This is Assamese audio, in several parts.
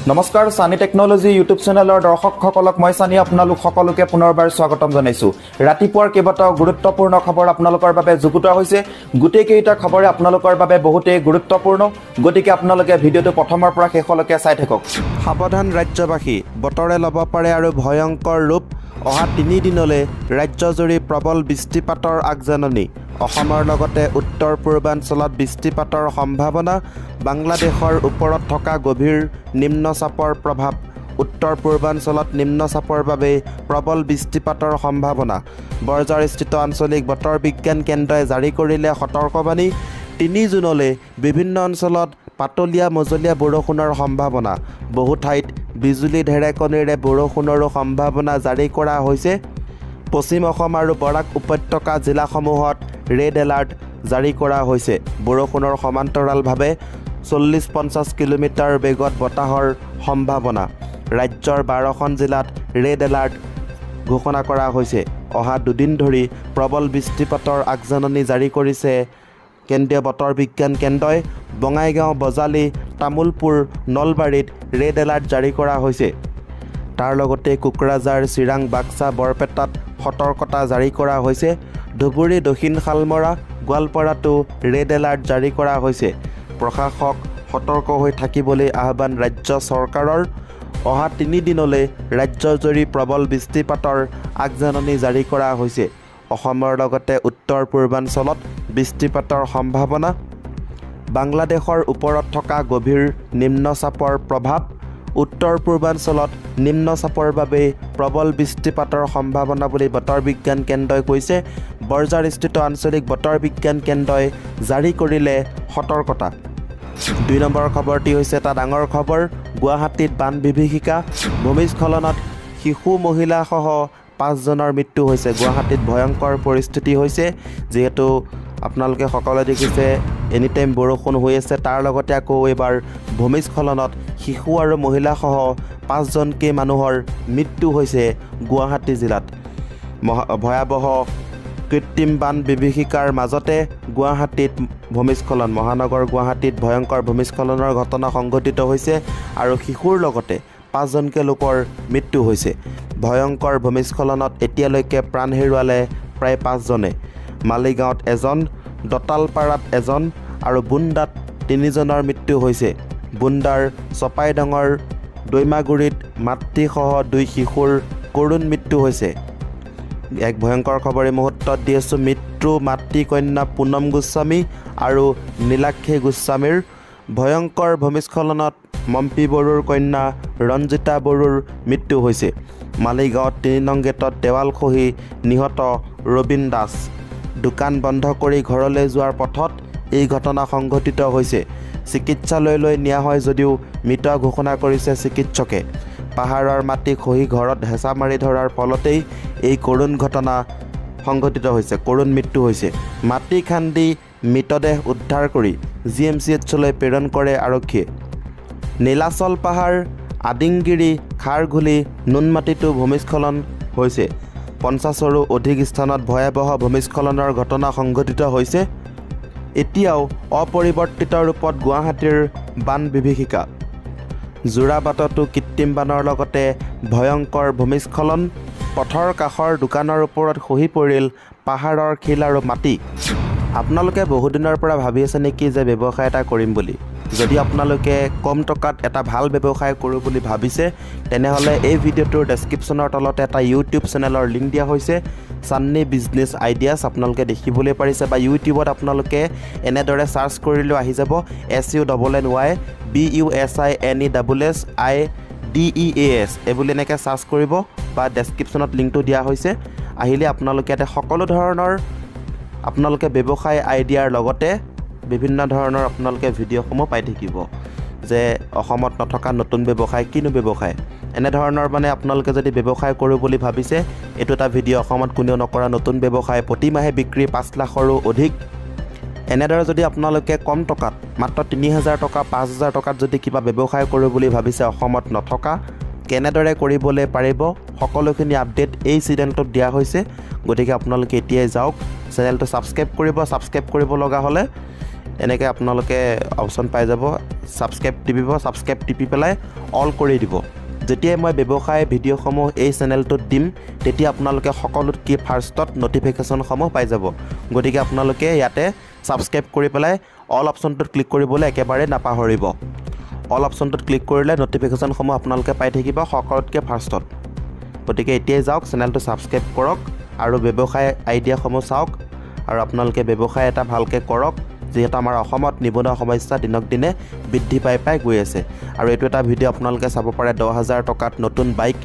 নমস্কাৰ সানি টেকনলজি ইউটিউব চেনেলৰ দৰ্শকসকলক মই সানি আপোনালোক সকলোকে পুনৰবাৰ স্বাগতম জনাইছো। ৰাতিপুৱাৰ কেইবাটাও গুৰুত্বপূৰ্ণ খবৰ আপোনালোকৰ বাবে যুগুতোৱা হৈছে। গোটেই কেইটা খবৰে আপোনালোকৰ বাবে বহুতেই গুৰুত্বপূৰ্ণ, গতিকে আপোনালোকে ভিডিঅ'টো প্ৰথমৰ পৰা শেষলৈকে চাই থাকক। সাৱধান ৰাজ্যবাসী, বতৰে ল'ব পাৰে আৰু ভয়ংকৰ ৰূপ। অহা 3 দিনলৈ ৰাজ্যজুৰি প্ৰবল বৃষ্টিপাতৰ আগজাননী। অসমৰ লগতে উত্তৰ পূৰ্বাঞ্চলত বৃষ্টিপাতৰ সম্ভাৱনা। বাংলাদেশৰ ওপৰত থকা গভীৰ নিম্নচাপৰ প্ৰভাৱ। উত্তৰ পূৰ্বাঞ্চলত নিম্নচাপৰ বাবে প্ৰবল বৃষ্টিপাতৰ সম্ভাৱনা। বৰঝাৰস্থিত আঞ্চলিক বতৰ বিজ্ঞান কেন্দ্ৰই জাৰি কৰিলে সতৰ্কবাণী। 3 জুনলৈ বিভিন্ন অঞ্চলত পাতলীয়া মজলীয়া বৰষুণৰ সম্ভাৱনা। বহু ঠাইত বিজুলী ঢেৰেকণিৰে বৰষুণৰো সম্ভাৱনা জাৰি কৰা হৈছে। পশ্চিম অসম আৰু বৰাক উপত্যকা জিলাসমূহত ৰেড এলাৰ্ট জাৰি কৰা হৈছে। বৰষুণৰ সমান্তৰালভাৱে 40-50 কিলোমিটাৰ বেগত বতাহৰ সম্ভাৱনা। ৰাজ্যৰ 12খন জিলাত ৰেড এলাৰ্ট ঘোষণা কৰা হৈছে। অহা 2 দিন ধৰি প্ৰবল বৃষ্টিপাতৰ আগজাননী জাৰি কৰিছে কেন্দ্ৰীয় বতৰ বিজ্ঞান কেন্দ্ৰই। বঙাইগাঁও, বজালী, তামুলপুৰ, নলবাৰীত ৰেড এলাৰ্ট জাৰি কৰা হৈছে। তাৰ লগতে কোকৰাঝাৰ, চিৰাং, বাক্সা, বৰপেটাত সতৰ্কতা জাৰি কৰা হৈছে। ধুবুৰী, দক্ষিণ শালমৰা, গোৱালপাৰাতো ৰেড এলাৰ্ট জাৰি কৰা হৈছে। প্ৰশাসক সতৰ্ক হৈ থাকিবলৈ আহ্বান ৰাজ্য চৰকাৰৰ। অহা 3 দিনলৈ ৰাজ্যজুৰি প্ৰবল বৃষ্টিপাতৰ আগজাননী জাৰি কৰা হৈছে। অসমৰ লগতে উত্তৰ পূৰ্বাঞ্চলত বৃষ্টিপাতৰ সম্ভাৱনা। বাংলাদেশৰ ওপৰত থকা গভীৰ নিম্নচাপৰ প্ৰভাৱ। উত্তৰ পূৰ্বাঞ্চলত নিম্নচাপৰ বাবে প্ৰবল বৃষ্টিপাতৰ সম্ভাৱনা বুলি বতৰ বিজ্ঞান কেন্দ্ৰই কৈছে। বৰঝাৰস্থিত আঞ্চলিক বতৰ বিজ্ঞান কেন্দ্ৰই জাৰি কৰিলে সতৰ্কতা। 2 নম্বৰ খবৰটি হৈছে এটা ডাঙৰ খবৰ। গুৱাহাটীত বান বিভীষিকা। ভূমিস্খলনত শিশু মহিলাসহ 5 জনৰ মৃত্যু হৈছে। গুৱাহাটীত ভয়ংকৰ পৰিস্থিতি হৈছে, যিহেতু আপোনালোকে সকলোৱে দেখিছে এনিটাইম বৰষুণ হৈ আছে। তাৰ লগতে আকৌ এইবাৰ ভূমিস্খলনত শিশু আৰু মহিলাসহ 5জনকৈ মানুহৰ মৃত্যু হৈছে গুৱাহাটী জিলাত। ভয়াৱহ কৃত্ৰিম বান বিভীষিকাৰ মাজতে গুৱাহাটীত ভূমিস্খলন। মহানগৰ গুৱাহাটীত ভয়ংকৰ ভূমিস্খলনৰ ঘটনা সংঘটিত হৈছে আৰু শিশুৰ লগতে 5জনকৈ লোকৰ মৃত্যু হৈছে। ভয়ংকৰ ভূমিস্খলনত এতিয়ালৈকে প্ৰাণ হেৰুৱালে প্ৰায় 5জনে। মালিগাঁৱত 1জন, দতালপাৰাত 1জন আৰু বুন্দাত 3জনৰ মৃত্যু হৈছে। বুন্দাৰ চপাইডঙৰ দৈমাগুৰিত মাতৃসহ 2 শিশুৰ কৰুণ মৃত্যু হৈছে। এক ভয়ংকৰ খবৰ এই মুহূৰ্তত দি আছোঁ। মৃত্যু মাতৃকন্যা পুনম গোস্বামী আৰু নীলাক্ষী গোস্বামীৰ। ভয়ংকৰ ভূমিস্খলনত মম্পী বড়োৰ কন্যা ৰঞ্জিতা বড়োৰ মৃত্যু হৈছে। মালিগাঁৱত 3 নং গেটত দেৱাল খহি নিহত ৰবীন দাস। দোকান বন্ধ কৰি ঘৰলৈ যোৱাৰ পথত এই ঘটনা সংঘটিত হৈছে। চিকিৎসালয়লৈ নিয়া হয় যদিও মৃত ঘোষণা কৰিছে চিকিৎসকে। পাহাৰৰ মাটি খহি ঘৰত হেঁচা মাৰি ধৰাৰ ফলতেই এই কৰুণ ঘটনা সংঘটিত হৈছে, কৰুণ মৃত্যু হৈছে। মাটি খান্দি মৃতদেহ উদ্ধাৰ কৰি GMCHলৈ প্ৰেৰণ কৰে আৰক্ষীয়ে। নীলাচল পাহাৰ, আদিংগিৰি, খাৰঘুলি, নুনমাটিতো ভূমিস্খলন হৈছে। 50ৰো অধিক স্থানত ভয়াৱহ ভূমিস্খলনৰ ঘটনা সংঘটিত হৈছে। এতিয়াও অপৰিৱৰ্তিত ৰূপত গুৱাহাটীৰ বান বিভীষিকা। যোৰাবাটতো কৃত্ৰিম বানৰ লগতে ভয়ংকৰ ভূমিস্খলন। পথৰ কাষৰ দোকানৰ ওপৰত খহি পৰিল পাহাৰৰ শিল আৰু মাটি। আপোনালোকে বহুদিনৰ পৰা ভাবি আছে নেকি যে ব্যৱসায় এটা কৰিম বুলি? যদি আপোনালোকে কম টকাত এটা ভাল ব্যৱসায় কৰোঁ বুলি ভাবিছে, তেনেহ'লে এই ভিডিঅ'টোৰ ডেছক্ৰিপশ্যনৰ তলতে এটা ইউটিউব চেনেলৰ লিংক দিয়া হৈছে, সান্নি বিজনেছ আইডিয়াছ। আপোনালোকে দেখিবলৈ পাৰিছে বা ইউটিউবত আপোনালোকে এনেদৰে চাৰ্চ কৰিলেও আহি যাব SUNNYBUSINESSIDEAS এইবুলি এনেকৈ চাৰ্চ কৰিব বা ডেছক্ৰিপশ্যনত লিংকটো দিয়া হৈছে। আহিলে আপোনালোকে ইয়াতে সকলো ধৰণৰ আপোনালোকে ব্যৱসায় আইডিয়াৰ লগতে বিভিন্ন ধৰণৰ আপোনালোকে ভিডিঅ'সমূহ পাই থাকিব যে অসমত নথকা নতুন ব্যৱসায় কিনো ব্যৱসায়। এনেধৰণৰ মানে আপোনালোকে যদি ব্যৱসায় কৰোঁ বুলি ভাবিছে, এইটো এটা ভিডিঅ'। অসমত কোনেও নকৰা নতুন ব্যৱসায়, প্ৰতিমাহে বিক্ৰী 5 লাখৰো অধিক। এনেদৰে যদি আপোনালোকে কম টকাত মাত্ৰ 3000 টকা 5000 টকাত যদি কিবা ব্যৱসায় কৰোঁ বুলি ভাবিছে অসমত নথকা, কেনেদৰে কৰিবলৈ পাৰিব সকলোখিনি আপডেট এই চেনেলটোত দিয়া হৈছে। গতিকে আপোনালোকে এতিয়াই যাওক, চেনেলটো ছাবস্ক্ৰাইব কৰিব। ছাবস্ক্ৰাইব কৰিব লগা হ'লে এনেকৈ আপোনালোকে অপশ্যন পাই যাব ছাবস্ক্ৰাইব টিপিব ছাবস্ক্ৰাইব টিপি পেলাই অল কৰি দিব যেতিয়াই মই ব্যৱসায় ভিডিঅ'সমূহ এই চেনেলটোত দিম তেতিয়া আপোনালোকে সকলোতকৈ ফাৰ্ষ্টত নটিফিকেশ্যনসমূহ পাই যাব গতিকে আপোনালোকে ইয়াতে ছাবস্ক্ৰাইব কৰি পেলাই অল অপশ্যনটোত ক্লিক কৰিবলৈ একেবাৰে নাপাহৰিব অল অপশ্যনটোত ক্লিক কৰিলে নটিফিকেশ্যনসমূহ আপোনালোকে পাই থাকিব সকলোতকৈ ফাৰ্ষ্টত গতিকে এতিয়াই যাওক চেনেলটো ছাবস্ক্ৰাইব কৰক আৰু ব্যৱসায় আইডিয়াসমূহ চাওক আৰু আপোনালোকে ব্যৱসায় এটা ভালকৈ কৰক যিহেতু আমাৰ অসমত নিবনুৱা সমস্যা দিনক দিনে বৃদ্ধি পাই গৈ আছে আৰু এইটো এটা ভিডিঅ' আপোনালোকে চাব পাৰে 10,000 টকাত নতুন বাইক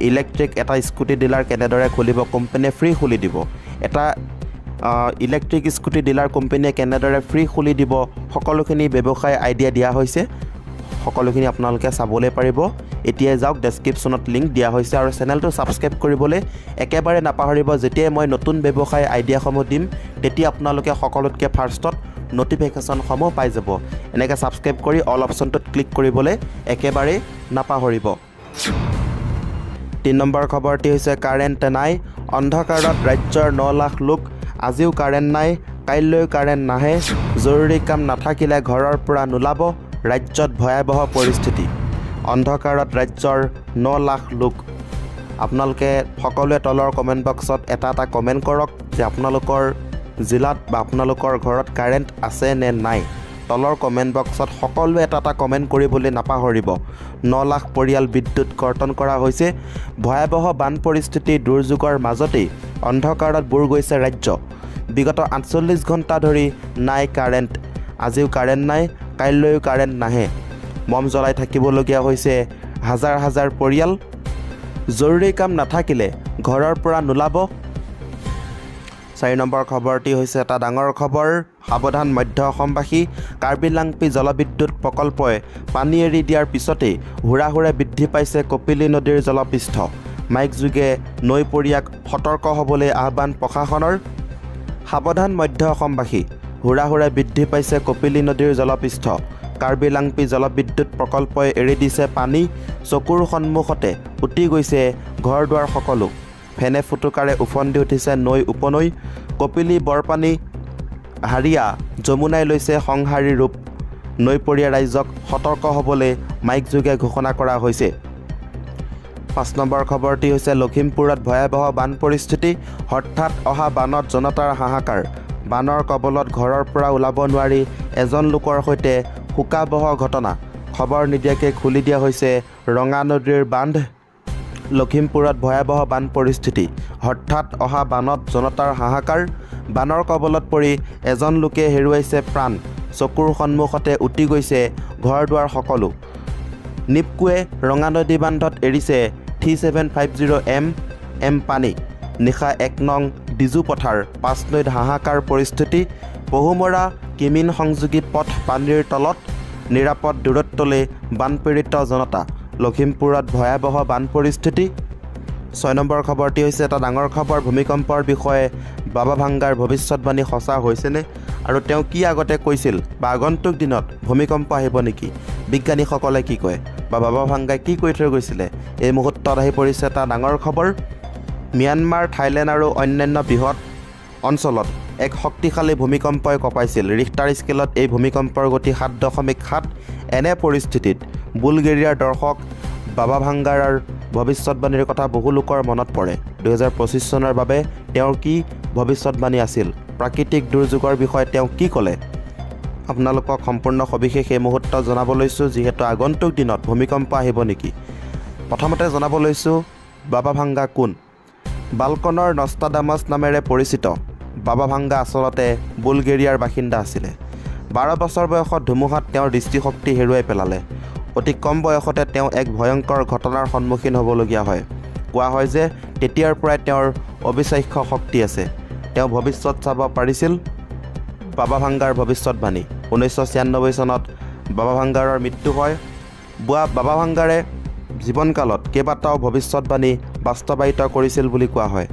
ইলেক্ট্ৰিক এটা স্কুটি ডিলাৰ কেনেদৰে খুলিব কোম্পানীয়ে ফ্ৰী খুলি দিব এটা ইলেক্ট্ৰিক স্কুটি ডিলাৰ কোম্পানীয়ে কেনেদৰে ফ্ৰী খুলি দিব সকলোখিনি ব্যৱসায় আইডিয়া দিয়া হৈছে সকলোখিনি আপোনালোকে চাবলৈ পাৰিব এতিয়াই যাওক ডেছক্ৰিপশ্যনত লিংক দিয়া হৈছে আৰু চেনেলটো ছাবস্ক্ৰাইব কৰিবলৈ একেবাৰে নাপাহৰিব যেতিয়াই মই নতুন ব্যৱসায় আইডিয়াসমূহ দিম তেতিয়া আপোনালোকে সকলোতকৈ ফাৰ্ষ্টত নটিফিকেশ্যনসমূহ পাই যাব এনেকৈ ছাবস্ক্ৰাইব কৰি অল অপশ্যনটোত ক্লিক কৰিবলৈ একেবাৰে নাপাহৰিব 3 নম্বৰ খবৰটি হৈছে কাৰেণ্ট নাই অন্ধকাৰত ৰাজ্যৰ 9 লাখ লোক আজিও কাৰেণ্ট নাই কাইলৈ কাৰেণ্ট নাহে জৰুৰী কাম নাথাকিলে ঘৰৰ পৰা নোলাব ৰাজ্যত ভয়াৱহ পৰিস্থিতি অন্ধকাৰত ৰাজ্যৰ 9 লাখ লোক আপোনালোকে সকলোৱে তলৰ কমেণ্ট বক্সত এটা কমেণ্ট কৰক যে আপোনালোকৰ জিলাত বা আপোনালোকৰ ঘৰত কাৰেণ্ট আছে নে নাই তলৰ কমেণ্ট বক্সত সকলোৱে এটা কমেণ্ট কৰিবলৈ নাপাহৰিব 9 লাখ পৰিয়াল বিদ্যুৎ কৰ্তন কৰা হৈছে ভয়াৱহ বান পৰিস্থিতি দুৰ্যোগৰ মাজতেই অন্ধকাৰত বুৰ গৈছে ৰাজ্য বিগত 48 ঘণ্টা ধৰি নাই কাৰেণ্ট আজিও কাৰেণ্ট নাই কাইলৈও কাৰেণ্ট নাহে মম জ্বলাই থাকিবলগীয়া হৈছে হাজাৰ হাজাৰ পৰিয়াল জৰুৰী কাম নাথাকিলে ঘৰৰ পৰা নোলাব 4 নম্বৰ খবৰটি হৈছে এটা ডাঙৰ খবৰ সাৱধান মধ্য অসমবাসী কাৰ্বি-লাংপি জলবিদ্যুৎ প্ৰকল্পই পানী এৰি দিয়াৰ পিছতেই হুৰাহুৰে বৃদ্ধি পাইছে কপিলী নদীৰ জলপৃষ্ঠ মাইক যোগে নৈপৰীয়াক সতৰ্ক হ'বলৈ আহ্বান প্ৰশাসনৰ সাৱধান মধ্য অসমবাসী হুৰাহুৰে বৃদ্ধি পাইছে কপিলী নদীৰ জলপৃষ্ঠ কাৰ্বি-লাংপি জলবিদ্যুৎ প্ৰকল্পই এৰি দিছে পানী চকুৰ সন্মুখতে উটি গৈছে ঘৰ দুৱাৰ সকলো ফেনে ফুটুকাৰে উফন্দি উঠিছে নৈ উপনৈ কপিলী বৰপানী হাৰিয়া যমুনাই লৈছে সংহাৰী ৰূপ নৈপৰীয়া ৰাইজক সতৰ্ক হ'বলৈ মাইক যোগে ঘোষণা কৰা হৈছে 5 নম্বৰ খবৰটি হৈছে লখিমপুৰত ভয়াৱহ বান পৰিস্থিতি হঠাৎ অহা বানত জনতাৰ হাহাকাৰ বানৰ কবলত ঘৰৰ পৰা ওলাব নোৱাৰি এজন লোকৰ সৈতে শোকাবহ ঘটনা খবৰ নিদিয়াকৈ খুলি দিয়া হৈছে ৰঙা নদীৰ বান্ধ লখিমপুৰত ভয়াৱহ বান পৰিস্থিতি হঠাৎ অহা বানত জনতাৰ হাহাকাৰ বানৰ কবলত পৰি এজন লোকে হেৰুৱাইছে প্ৰাণ চকুৰ সন্মুখতে উটি গৈছে ঘৰ দুৱাৰ সকলো নিপকুৱে ৰঙা নদী বান্ধত এৰিছে 3750 এম পানী নিশা 1 নং ডিজু পথাৰ 5 নৈত হাহাকাৰ পৰিস্থিতি বহুমৰা কিমিন সংযোগী পথ পানীৰ তলত নিৰাপদ দূৰত্বলৈ বানপীড়িত জনতা লখিমপুৰত ভয়াৱহ বান পৰিস্থিতি 6 নম্বৰ খবৰটি হৈছে এটা ডাঙৰ খবৰ ভূমিকম্পৰ বিষয়ে বাবা ভাংগাৰ ভৱিষ্যতবাণী সঁচা হৈছেনে আৰু তেওঁ কি আগতে কৈছিল বা আগন্তুক দিনত ভূমিকম্প আহিব নেকি বিজ্ঞানীসকলে কি কয় বা বাবা ভাংগাই কি কৈ থৈ গৈছিলে এই মুহূৰ্তত আহি পৰিছে এটা ডাঙৰ খবৰ ম্যানমাৰ থাইলেণ্ড আৰু অন্যান্য বৃহৎ অঞ্চলত এক শক্তিশালী ভূমিকম্পই কঁপাইছিল ৰিখটাৰ স্কেলত এই ভূমিকম্পৰ গতি 7.7 এনে পৰিস্থিতিত বুলগেৰিয়াৰ দৰ্শক বাবা ভাংগাৰৰ ভৱিষ্যতবাণীৰ কথা বহু লোকৰ মনত পৰে 2025 চনৰ বাবে তেওঁৰ কি ভৱিষ্যতবাণী আছিল প্ৰাকৃতিক দুৰ্যোগৰ বিষয়ে তেওঁ কি ক'লে আপোনালোকক সম্পূৰ্ণ সবিশেষ এই মুহূৰ্তত জনাব লৈছোঁ যিহেতু আগন্তুক দিনত ভূমিকম্প আহিব নেকি প্ৰথমতে জনাব লৈছোঁ বাবা ভাংগা কোন বালকনৰ নষ্টাডামাছ নামেৰে পৰিচিত বাবা ভাংগা আচলতে বুলগেৰিয়াৰ বাসিন্দা আছিলে 12 বছৰ বয়সত ধুমুহাত তেওঁৰ দৃষ্টিশক্তি হেৰুৱাই পেলালে অতি কম বয়সতে তেওঁ এক ভয়ংকৰ ঘটনাৰ সন্মুখীন হ'বলগীয়া হয় কোৱা হয় যে তেতিয়াৰ পৰাই তেওঁৰ অবিশ্বাস্য শক্তি আছে তেওঁ ভৱিষ্যত চাব পাৰিছিল বাবা ভাংগাৰ ভৱিষ্যতবাণী 1996 চনত বাবা ভাংগাৰৰ মৃত্যু হয় বাবা ভাংগাৰে জীৱনকালত কেইবাটাও ভৱিষ্যতবাণী বাস্তৱায়িত কৰিছিল বুলি কোৱা হয়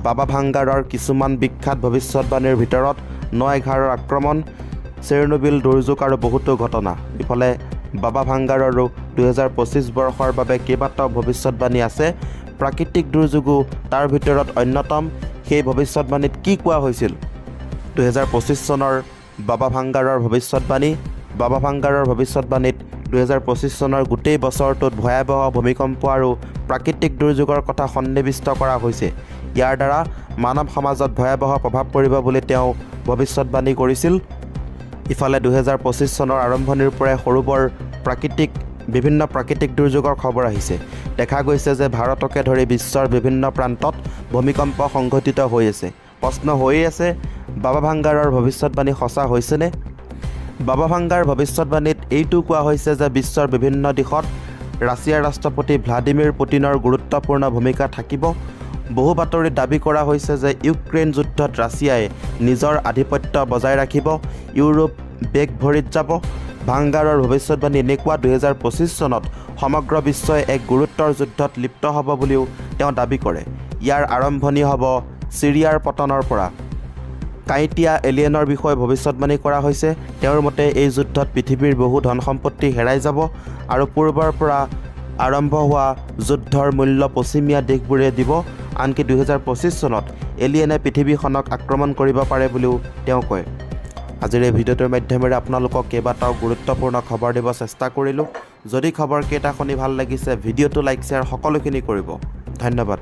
বাবা ভাংগাৰৰ কিছুমান বিখ্যাত ভৱিষ্যতবাণীৰ ভিতৰত 9/11ৰ আক্ৰমণ চেৰনোবিল দুৰ্যোগ আৰু বহুতো ঘটনা ইফালে বাবা ভাংগাৰৰো 2025 বৰ্ষৰ বাবে কেইবাটাও ভৱিষ্যতবাণী আছে প্ৰাকৃতিক দুৰ্যোগো তাৰ ভিতৰত অন্যতম সেই ভৱিষ্যতবাণীত কি কোৱা হৈছিল 2025 চনৰ বাবা ভাংগাৰৰ ভৱিষ্যতবাণী বাবা ভাংগাৰৰ ভৱিষ্যতবাণীত 2025 চনৰ গোটেই বছৰটোত ভয়াৱহ ভূমিকম্প আৰু প্ৰাকৃতিক দুৰ্যোগৰ কথা সন্নিৱিষ্ট কৰা হৈছে। ইয়াৰ দ্বাৰা মানৱ সমাজত ভয়াৱহ প্ৰভাৱ পৰিব বুলি তেওঁ ভৱিষ্যতবাণী কৰিছিল। ইফালে 2025 চনৰ আৰম্ভণিৰ পৰাই সৰু বৰ বিভিন্ন প্ৰাকৃতিক দুৰ্যোগৰ খবৰ আহিছে। দেখা গৈছে যে ভাৰতকে ধৰি বিশ্বৰ বিভিন্ন প্ৰান্তত ভূমিকম্প সংঘটিত হৈ আছে। প্ৰশ্ন হৈয়ে আছে, বাবা ভাংগাৰৰ ভৱিষ্যতবাণী সঁচা হৈছেনে? বাবা ভাংগাৰ ভৱিষ্যতবাণীত এইটো কোৱা হৈছে যে বিশ্বৰ বিভিন্ন দিশত ৰাছিয়াৰ ৰাষ্ট্ৰপতি ভ্লাদিমিৰ পুটিনৰ গুৰুত্বপূৰ্ণ ভূমিকা থাকিব। বহু বাতৰিত দাবী কৰা হৈছে যে ইউক্ৰেইন যুদ্ধত ৰাছিয়াই নিজৰ আধিপত্য বজাই ৰাখিব, ইউৰোপ বেগ ভৰিত যাব। ভাংগাৰৰ ভৱিষ্যতবাণী এনেকুৱা 2025 চনত সমগ্ৰ বিশ্বই এক গুৰুত্বৰ যুদ্ধত লিপ্ত হ'ব বুলিও তেওঁ দাবী কৰে। ইয়াৰ আৰম্ভণি হ'ব ছিৰিয়াৰ পতনৰ পৰা। কাঁইটীয়া এলিয়েনৰ বিষয়ে ভৱিষ্যতবাণী কৰা হৈছে। তেওঁৰ মতে এই যুদ্ধত পৃথিৱীৰ বহু ধন সম্পত্তি হেৰাই যাব আৰু পূৰ্বৰ পৰা আৰম্ভ হোৱা যুদ্ধৰ মূল্য পশ্চিমীয়া দেশবোৰে দিব। আনকি 2025 চনত এলিয়েনে পৃথিৱীখনক আক্ৰমণ কৰিব পাৰে বুলিও তেওঁ কয়। আজিৰ এই ভিডিঅ'টোৰ মাধ্যমেৰে আপোনালোকক কেইবাটাও গুৰুত্বপূৰ্ণ খবৰ দিব চেষ্টা কৰিলোঁ। যদি খবৰকেইটা শুনি ভাল লাগিছে, ভিডিঅ'টো লাইক শ্বেয়াৰ সকলোখিনি কৰিব। ধন্যবাদ।